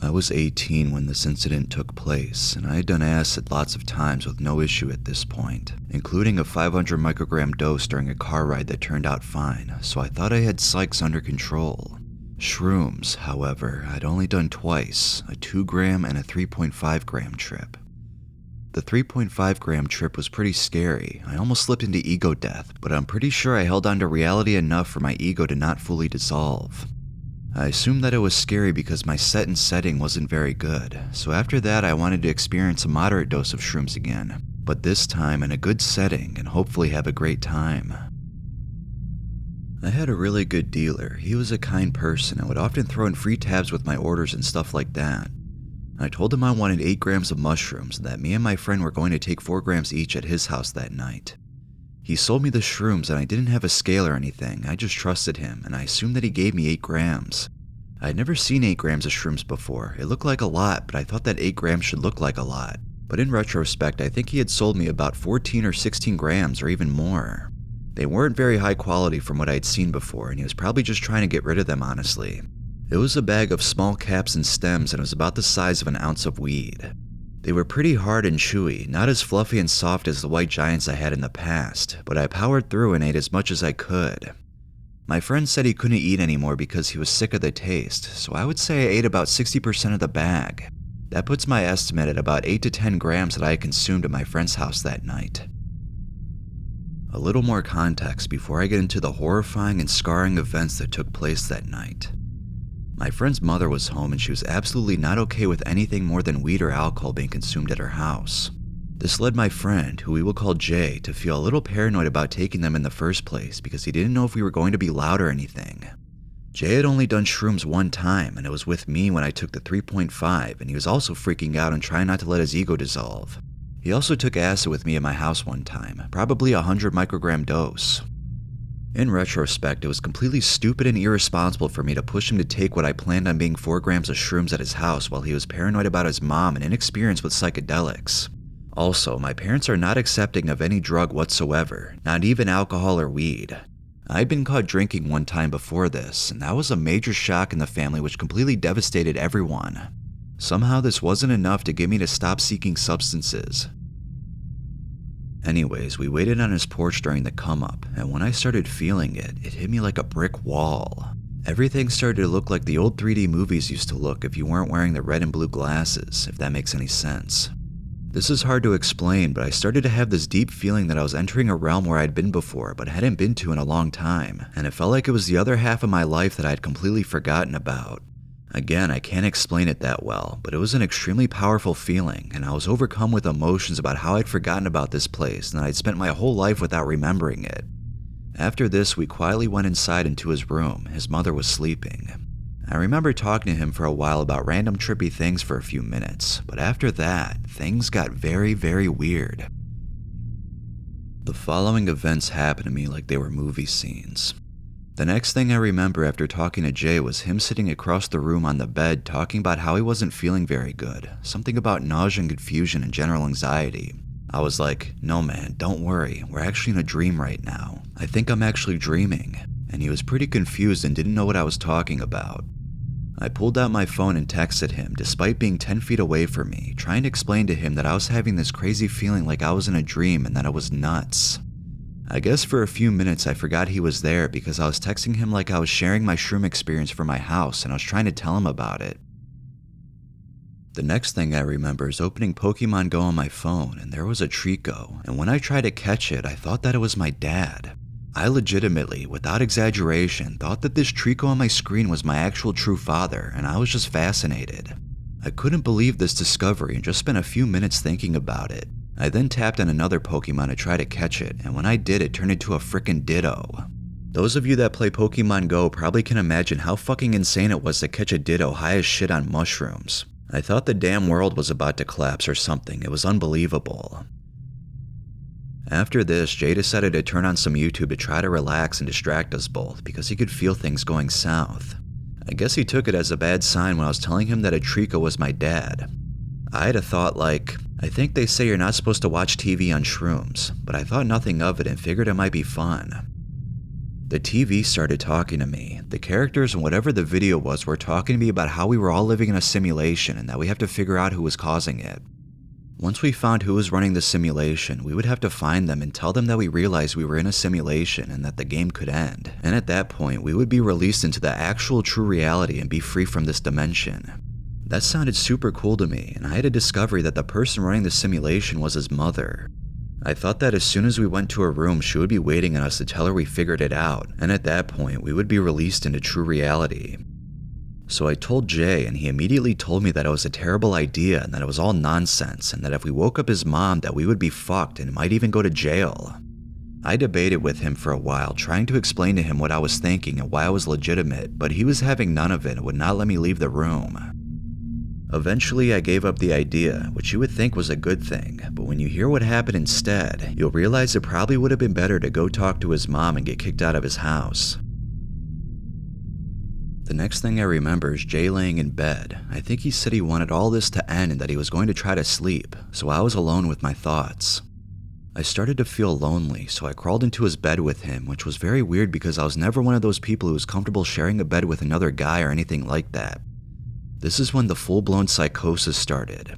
I was 18 when this incident took place, and I had done acid lots of times with no issue at this point, including a 500 microgram dose during a car ride that turned out fine, so I thought I had psychs under control. Shrooms, however, I'd only done twice, a 2 gram and a 3.5 gram trip. The 3.5 gram trip was pretty scary. I almost slipped into ego death, but I'm pretty sure I held on to reality enough for my ego to not fully dissolve. I assumed that it was scary because my set and setting wasn't very good, so after that I wanted to experience a moderate dose of shrooms again, but this time in a good setting and hopefully have a great time. I had a really good dealer. He was a kind person and would often throw in free tabs with my orders and stuff like that. I told him I wanted 8 grams of mushrooms and that me and my friend were going to take 4 grams each at his house that night. He sold me the shrooms and I didn't have a scale or anything, I just trusted him and I assumed that he gave me 8 grams. I had never seen 8 grams of shrooms before. It looked like a lot, but I thought that 8 grams should look like a lot. But in retrospect, I think he had sold me about 14 or 16 grams or even more. They weren't very high quality from what I had seen before, and he was probably just trying to get rid of them, honestly. It was a bag of small caps and stems and it was about the size of an ounce of weed. They were pretty hard and chewy, not as fluffy and soft as the white giants I had in the past, but I powered through and ate as much as I could. My friend said he couldn't eat anymore because he was sick of the taste, so I would say I ate about 60% of the bag. That puts my estimate at about 8 to 10 grams that I had consumed at my friend's house that night. A little more context before I get into the horrifying and scarring events that took place that night. My friend's mother was home and she was absolutely not okay with anything more than weed or alcohol being consumed at her house. This led my friend, who we will call Jay, to feel a little paranoid about taking them in the first place because he didn't know if we were going to be loud or anything. Jay had only done shrooms one time and it was with me when I took the 3.5 and he was also freaking out and trying not to let his ego dissolve. He also took acid with me at my house one time, probably a 100 microgram dose. In retrospect, it was completely stupid and irresponsible for me to push him to take what I planned on being 4 grams of shrooms at his house while he was paranoid about his mom and inexperienced with psychedelics. Also, my parents are not accepting of any drug whatsoever, not even alcohol or weed. I'd been caught drinking one time before this, and that was a major shock in the family which completely devastated everyone. Somehow this wasn't enough to get me to stop seeking substances. Anyways, we waited on his porch during the come-up, and when I started feeling it, it hit me like a brick wall. Everything started to look like the old 3D movies used to look if you weren't wearing the red and blue glasses, if that makes any sense. This is hard to explain, but I started to have this deep feeling that I was entering a realm where I'd been before but hadn't been to in a long time, and it felt like it was the other half of my life that I'd completely forgotten about. Again, I can't explain it that well, but it was an extremely powerful feeling, and I was overcome with emotions about how I'd forgotten about this place and I'd spent my whole life without remembering it. After this, we quietly went inside into his room. His mother was sleeping. I remember talking to him for a while about random trippy things for a few minutes, but after that, things got very, very weird. The following events happened to me like they were movie scenes. The next thing I remember after talking to Jay was him sitting across the room on the bed talking about how he wasn't feeling very good, something about nausea and confusion and general anxiety. I was like, no man, don't worry, we're actually in a dream right now. I think I'm actually dreaming. And he was pretty confused and didn't know what I was talking about. I pulled out my phone and texted him, despite being 10 feet away from me, trying to explain to him that I was having this crazy feeling like I was in a dream and that I was nuts. I guess for a few minutes I forgot he was there because I was texting him like I was sharing my shroom experience from my house and I was trying to tell him about it. The next thing I remember is opening Pokemon Go on my phone and there was a Trico, and when I tried to catch it, I thought that it was my dad. I legitimately, without exaggeration, thought that this Trico on my screen was my actual true father, and I was just fascinated. I couldn't believe this discovery and just spent a few minutes thinking about it. I then tapped on another Pokemon to try to catch it, and when I did, it turned into a frickin' Ditto. Those of you that play Pokemon Go probably can imagine how fucking insane it was to catch a Ditto high as shit on mushrooms. I thought the damn world was about to collapse or something. It was unbelievable. After this, Jay decided to turn on some YouTube to try to relax and distract us both because he could feel things going south. I guess he took it as a bad sign when I was telling him that a Trico was my dad. I had a thought like, I think they say you're not supposed to watch TV on shrooms, but I thought nothing of it and figured it might be fun. The TV started talking to me. The characters and whatever the video was were talking to me about how we were all living in a simulation and that we have to figure out who was causing it. Once we found who was running the simulation, we would have to find them and tell them that we realized we were in a simulation and that the game could end. And at that point, we would be released into the actual true reality and be free from this dimension. That sounded super cool to me, and I had a discovery that the person running the simulation was his mother. I thought that as soon as we went to her room, she would be waiting on us to tell her we figured it out, and at that point, we would be released into true reality. So I told Jay, and he immediately told me that it was a terrible idea and that it was all nonsense, and that if we woke up his mom that we would be fucked and might even go to jail. I debated with him for a while, trying to explain to him what I was thinking and why I was legitimate, but he was having none of it and would not let me leave the room. Eventually, I gave up the idea, which you would think was a good thing, but when you hear what happened instead, you'll realize it probably would have been better to go talk to his mom and get kicked out of his house. The next thing I remember is Jay laying in bed. I think he said he wanted all this to end and that he was going to try to sleep, so I was alone with my thoughts. I started to feel lonely, so I crawled into his bed with him, which was very weird because I was never one of those people who was comfortable sharing a bed with another guy or anything like that. This is when the full-blown psychosis started.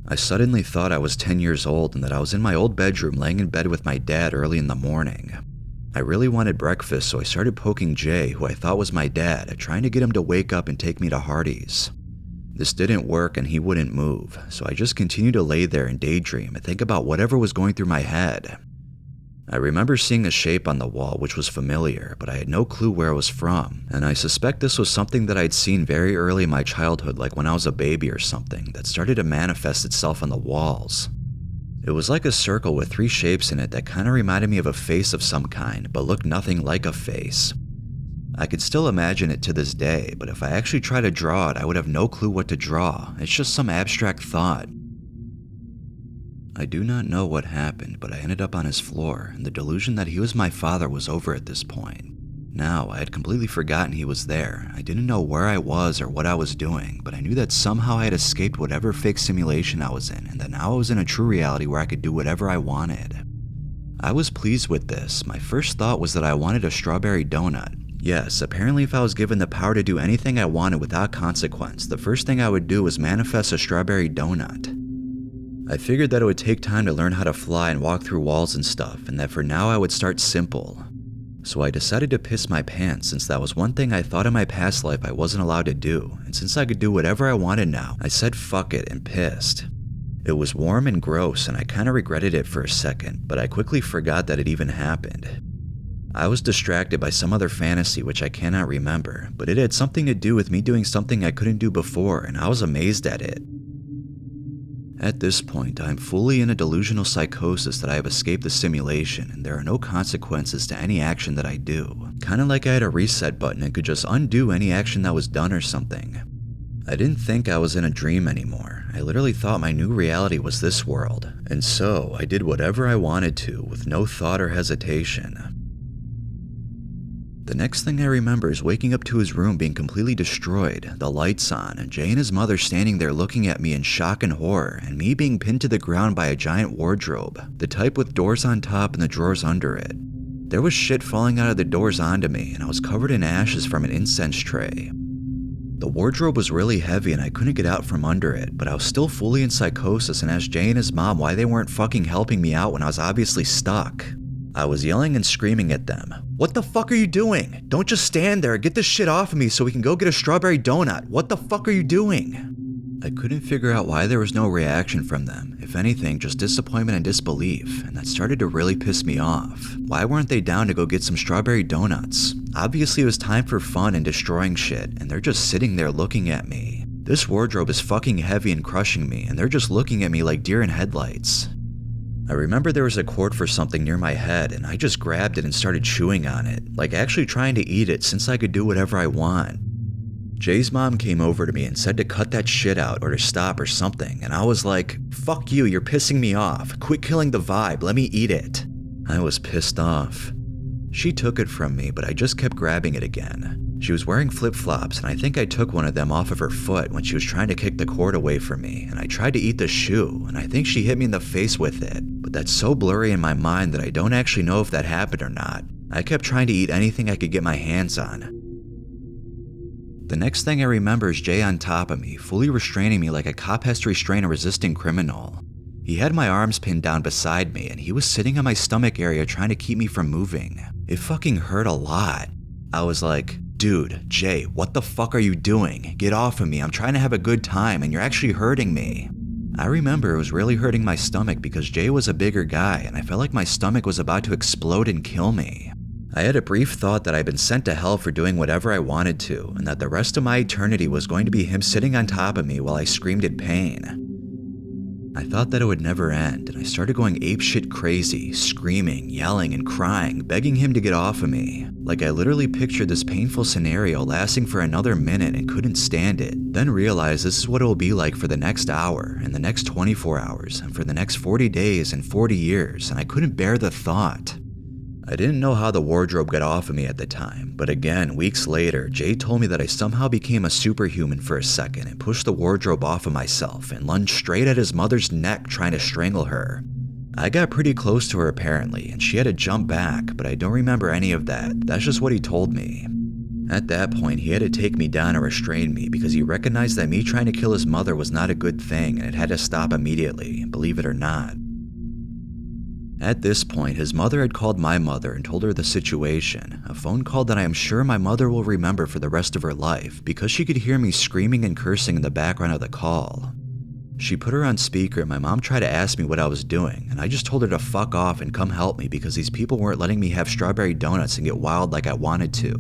I suddenly thought I was 10 years old and that I was in my old bedroom laying in bed with my dad early in the morning. I really wanted breakfast, so I started poking Jay, who I thought was my dad, trying to get him to wake up and take me to Hardee's. This didn't work and he wouldn't move, so I just continued to lay there and daydream and think about whatever was going through my head. I remember seeing a shape on the wall which was familiar, but I had no clue where it was from, and I suspect this was something that I'd seen very early in my childhood, like when I was a baby or something, that started to manifest itself on the walls. It was like a circle with 3 shapes in it that kind of reminded me of a face of some kind, but looked nothing like a face. I could still imagine it to this day, but if I actually tried to draw it, I would have no clue what to draw. It's just some abstract thought. I do not know what happened, but I ended up on his floor, and the delusion that he was my father was over at this point. Now, I had completely forgotten he was there. I didn't know where I was or what I was doing, but I knew that somehow I had escaped whatever fake simulation I was in, and that now I was in a true reality where I could do whatever I wanted. I was pleased with this. My first thought was that I wanted a strawberry donut. Yes, apparently if I was given the power to do anything I wanted without consequence, the first thing I would do was manifest a strawberry donut. I figured that it would take time to learn how to fly and walk through walls and stuff, and that for now I would start simple. So I decided to piss my pants, since that was one thing I thought in my past life I wasn't allowed to do, and since I could do whatever I wanted now, I said fuck it and pissed. It was warm and gross, and I kinda regretted it for a second, but I quickly forgot that it even happened. I was distracted by some other fantasy which I cannot remember, but it had something to do with me doing something I couldn't do before, and I was amazed at it. At this point, I am fully in a delusional psychosis that I have escaped the simulation and there are no consequences to any action that I do. Kinda like I had a reset button and could just undo any action that was done or something. I didn't think I was in a dream anymore. I literally thought my new reality was this world, and so I did whatever I wanted to with no thought or hesitation. The next thing I remember is waking up to his room being completely destroyed, the lights on, and Jay and his mother standing there looking at me in shock and horror, and me being pinned to the ground by a giant wardrobe, the type with doors on top and the drawers under it. There was shit falling out of the doors onto me, and I was covered in ashes from an incense tray. The wardrobe was really heavy and I couldn't get out from under it, but I was still fully in psychosis and asked Jay and his mom why they weren't fucking helping me out when I was obviously stuck. I was yelling and screaming at them. What the fuck are you doing? Don't just stand there, get this shit off of me so we can go get a strawberry donut. What the fuck are you doing? I couldn't figure out why there was no reaction from them. If anything, just disappointment and disbelief, and that started to really piss me off. Why weren't they down to go get some strawberry donuts? Obviously it was time for fun and destroying shit, and they're just sitting there looking at me. This wardrobe is fucking heavy and crushing me, and they're just looking at me like deer in headlights. I remember there was a cord for something near my head, and I just grabbed it and started chewing on it, like actually trying to eat it since I could do whatever I want. Jay's mom came over to me and said to cut that shit out or to stop or something, and I was like, fuck you, you're pissing me off. Quit killing the vibe, let me eat it. I was pissed off. She took it from me, but I just kept grabbing it again. She was wearing flip-flops, and I think I took one of them off of her foot when she was trying to kick the cord away from me, and I tried to eat the shoe, and I think she hit me in the face with it, but that's so blurry in my mind that I don't actually know if that happened or not. I kept trying to eat anything I could get my hands on. The next thing I remember is Jay on top of me, fully restraining me like a cop has to restrain a resisting criminal. He had my arms pinned down beside me, and he was sitting on my stomach area trying to keep me from moving. It fucking hurt a lot. I was like, dude, Jay, what the fuck are you doing? Get off of me, I'm trying to have a good time and you're actually hurting me. I remember it was really hurting my stomach because Jay was a bigger guy and I felt like my stomach was about to explode and kill me. I had a brief thought that I'd been sent to hell for doing whatever I wanted to, and that the rest of my eternity was going to be him sitting on top of me while I screamed in pain. I thought that it would never end, and I started going apeshit crazy, screaming, yelling, and crying, begging him to get off of me. Like I literally pictured this painful scenario lasting for another minute and couldn't stand it, then realized this is what it will be like for the next hour, and the next 24 hours, and for the next 40 days and 40 years, and I couldn't bear the thought. I didn't know how the wardrobe got off of me at the time, but again, weeks later, Jay told me that I somehow became a superhuman for a second and pushed the wardrobe off of myself and lunged straight at his mother's neck trying to strangle her. I got pretty close to her apparently, and she had to jump back, but I don't remember any of that. That's just what he told me. At that point, he had to take me down and restrain me because he recognized that me trying to kill his mother was not a good thing and it had to stop immediately, believe it or not. At this point, his mother had called my mother and told her the situation, a phone call that I am sure my mother will remember for the rest of her life because she could hear me screaming and cursing in the background of the call. She put her on speaker and my mom tried to ask me what I was doing, and I just told her to fuck off and come help me because these people weren't letting me have strawberry donuts and get wild like I wanted to.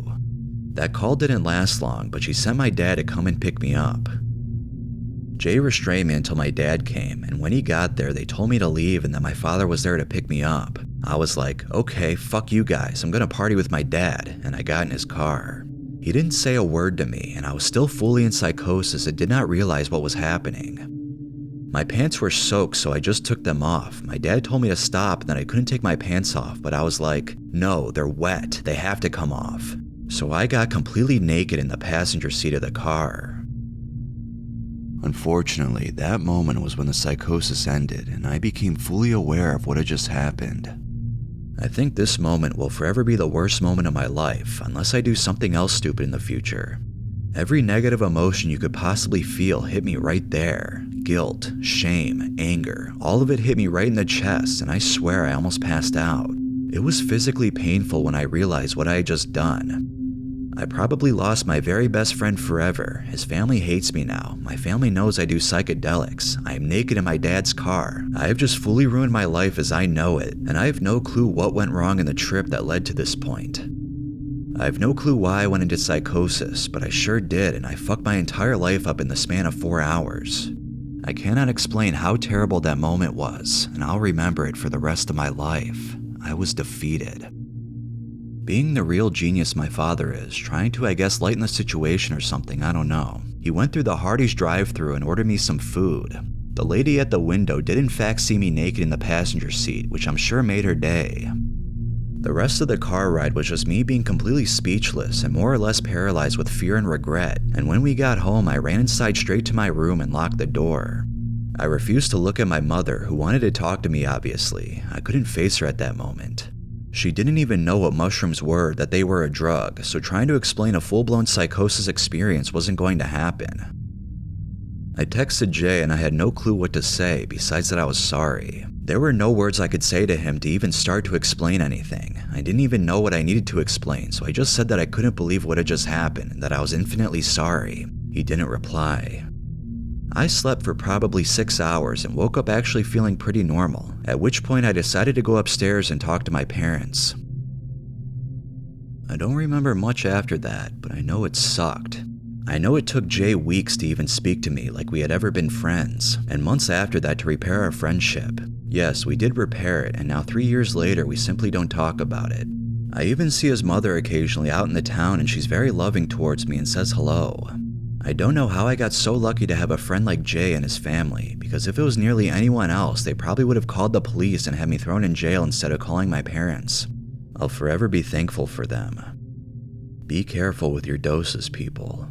That call didn't last long, but she sent my dad to come and pick me up. Jay restrained me until my dad came, and when he got there, they told me to leave and that my father was there to pick me up. I was like, okay, fuck you guys, I'm gonna party with my dad, and I got in his car. He didn't say a word to me, and I was still fully in psychosis and did not realize what was happening. My pants were soaked, so I just took them off. My dad told me to stop and that I couldn't take my pants off, but I was like, no, they're wet, they have to come off. So I got completely naked in the passenger seat of the car. Unfortunately, that moment was when the psychosis ended and I became fully aware of what had just happened. I think this moment will forever be the worst moment of my life unless I do something else stupid in the future. Every negative emotion you could possibly feel hit me right there. Guilt, shame, anger, all of it hit me right in the chest, and I swear I almost passed out. It was physically painful when I realized what I had just done. I probably lost my very best friend forever. His family hates me now. My family knows I do psychedelics. I am naked in my dad's car. I have just fully ruined my life as I know it, and I have no clue what went wrong in the trip that led to this point. I have no clue why I went into psychosis, but I sure did, and I fucked my entire life up in the span of 4 hours. I cannot explain how terrible that moment was, and I'll remember it for the rest of my life. I was defeated. Being the real genius my father is, trying to, I guess, lighten the situation or something, I don't know. He went through the Hardee's drive-thru and ordered me some food. The lady at the window did in fact see me naked in the passenger seat, which I'm sure made her day. The rest of the car ride was just me being completely speechless and more or less paralyzed with fear and regret, and when we got home I ran inside straight to my room and locked the door. I refused to look at my mother, who wanted to talk to me obviously. I couldn't face her at that moment. She didn't even know what mushrooms were, that they were a drug, so trying to explain a full-blown psychosis experience wasn't going to happen. I texted Jay and I had no clue what to say besides that I was sorry. There were no words I could say to him to even start to explain anything. I didn't even know what I needed to explain, so I just said that I couldn't believe what had just happened and that I was infinitely sorry. He didn't reply. I slept for probably 6 hours and woke up actually feeling pretty normal, at which point I decided to go upstairs and talk to my parents. I don't remember much after that, but I know it sucked. I know it took Jay weeks to even speak to me like we had ever been friends, and months after that to repair our friendship. Yes, we did repair it, and now 3 years later we simply don't talk about it. I even see his mother occasionally out in the town and she's very loving towards me and says hello. I don't know how I got so lucky to have a friend like Jay and his family, because if it was nearly anyone else, they probably would have called the police and had me thrown in jail instead of calling my parents. I'll forever be thankful for them. Be careful with your doses, people.